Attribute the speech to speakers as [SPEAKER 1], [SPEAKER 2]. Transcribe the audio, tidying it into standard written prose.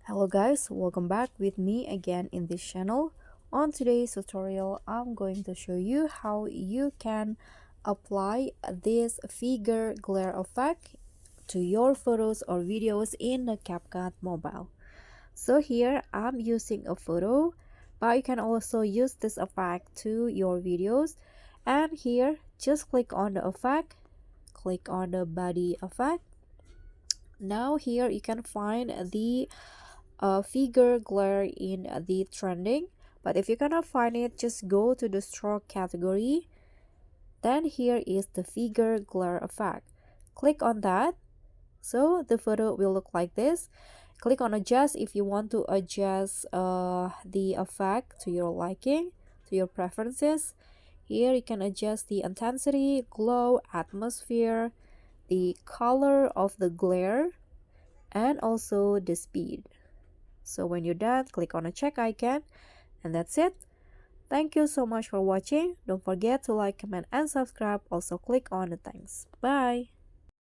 [SPEAKER 1] Hello guys, welcome back with me again in this channel. On today's tutorial, I'm going to show you how you can apply this figure glare effect to your photos or videos in the CapCut mobile. So here I'm using a photo, but you can also use this effect to your videos. And here, just click on the effect, click on the body effect. Now here you can find the figure glare in the trending, but if you cannot find it, just go to the stroke category. Then here is the figure glare effect. Click on that, so the photo will look like this. Click on adjust if you want to adjust the effect to your liking, to your preferences. Here you can adjust the intensity, glow, atmosphere, the color of the glare, and also the speed. So when you're done, click on a check icon, and that's it. Thank you so much for watching. Don't forget to like, comment, and subscribe. Also click on the thanks. Bye.